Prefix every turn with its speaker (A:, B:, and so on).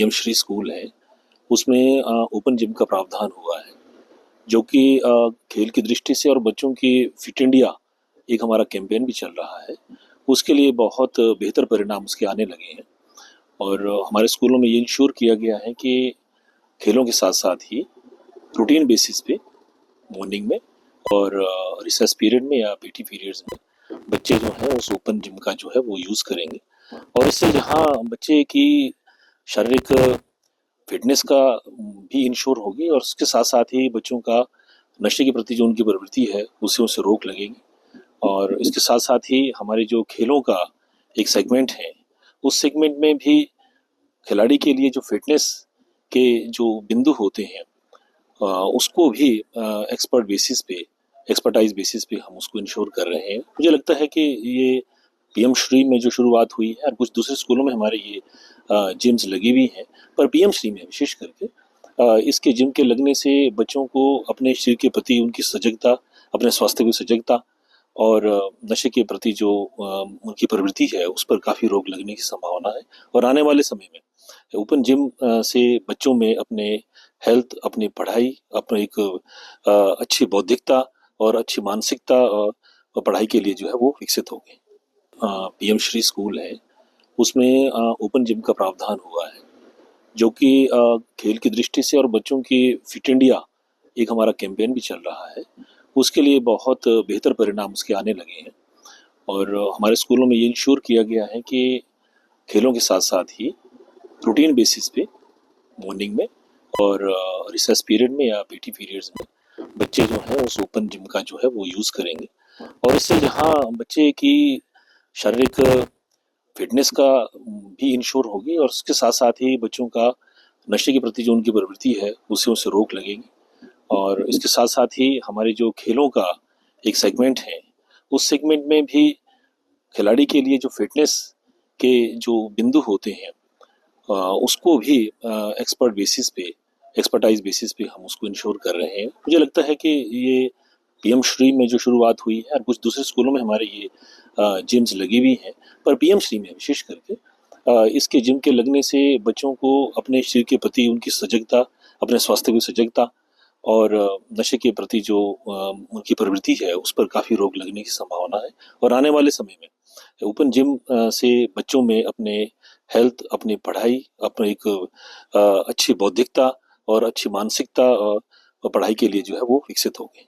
A: PM Shri school है, उसमें open gym का प्रावधान हुआ है, जो कि खेल की दृष्टि से और बच्चों की फिट इंडिया एक हमारा कैंपेन भी चल रहा है। उसके लिए बहुत बेहतर परिणाम उसके आने लगे हैं और हमारे स्कूलों में ये इंश्योर किया गया है कि खेलों के साथ साथ ही रूटीन बेसिस पे मॉर्निंग में और रिसेस पीरियड में या पीटी पीरियड्स में बच्चे जो हैं उस ओपन जिम का जो है वो यूज़ करेंगे और इससे यहाँ बच्चे की शारीरिक फिटनेस का भी इंश्योर होगी और उसके साथ साथ ही बच्चों का नशे के प्रति जो उनकी प्रवृत्ति है उसे रोक लगेगी। और इसके साथ साथ ही हमारे जो खेलों का एक सेगमेंट है, उस सेगमेंट में भी खिलाड़ी के लिए जो फिटनेस के जो बिंदु होते हैं उसको भी एक्सपर्टाइज बेसिस पे हम उसको इंश्योर कर रहे हैं। मुझे लगता है कि ये पीएम श्री में जो शुरुआत हुई है और कुछ दूसरे स्कूलों में हमारे ये जिम्स लगी भी हैं, पर पीएम श्री में विशेष करके इसके जिम के लगने से बच्चों को अपने शरीर के प्रति उनकी सजगता, अपने स्वास्थ्य की सजगता और नशे के प्रति जो उनकी प्रवृत्ति है उस पर काफ़ी रोक लगने की संभावना है। और आने वाले समय में ओपन जिम से बच्चों में अपने हेल्थ, अपनी पढ़ाई, अपने एक अच्छी बौद्धिकता और अच्छी मानसिकता पढ़ाई के लिए जो है वो विकसित होगी। पीएम श्री स्कूल है, उसमें ओपन जिम का प्रावधान हुआ है, जो कि खेल की दृष्टि से और बच्चों की फिट इंडिया एक हमारा कैंपेन भी चल रहा है। उसके लिए बहुत बेहतर परिणाम उसके आने लगे हैं और हमारे स्कूलों में ये इंश्योर किया गया है कि खेलों के साथ साथ ही रूटीन बेसिस पे मॉर्निंग में और रिसेस पीरियड में या पीटी पीरियड्स में बच्चे जो हैं उस ओपन जिम का जो है वो यूज़ करेंगे और इससे यहाँ बच्चे की शारीरिक फिटनेस का भी इंश्योर होगी और उसके साथ साथ ही बच्चों का नशे के प्रति जो उनकी प्रवृत्ति है उसे रोक लगेगी। और इसके साथ साथ ही हमारे जो खेलों का एक सेगमेंट है, उस सेगमेंट में भी खिलाड़ी के लिए जो फिटनेस के जो बिंदु होते हैं उसको भी एक्सपर्टाइज बेसिस पे हम उसको इंश्योर कर रहे हैं। मुझे लगता है कि ये पीएम श्री में जो शुरुआत हुई है और कुछ दूसरे स्कूलों में हमारे ये जिम्स लगी भी हैं, पर पीएम श्री में विशेष करके इसके जिम के लगने से बच्चों को अपने शरीर के प्रति उनकी सजगता, अपने स्वास्थ्य की सजगता और नशे के प्रति जो उनकी प्रवृत्ति है उस पर काफ़ी रोक लगने की संभावना है। और आने वाले समय में ओपन जिम से बच्चों में अपने हेल्थ, अपनी पढ़ाई, अपने एक अच्छी बौद्धिकता और अच्छी मानसिकता पढ़ाई के लिए जो है वो विकसित होगी।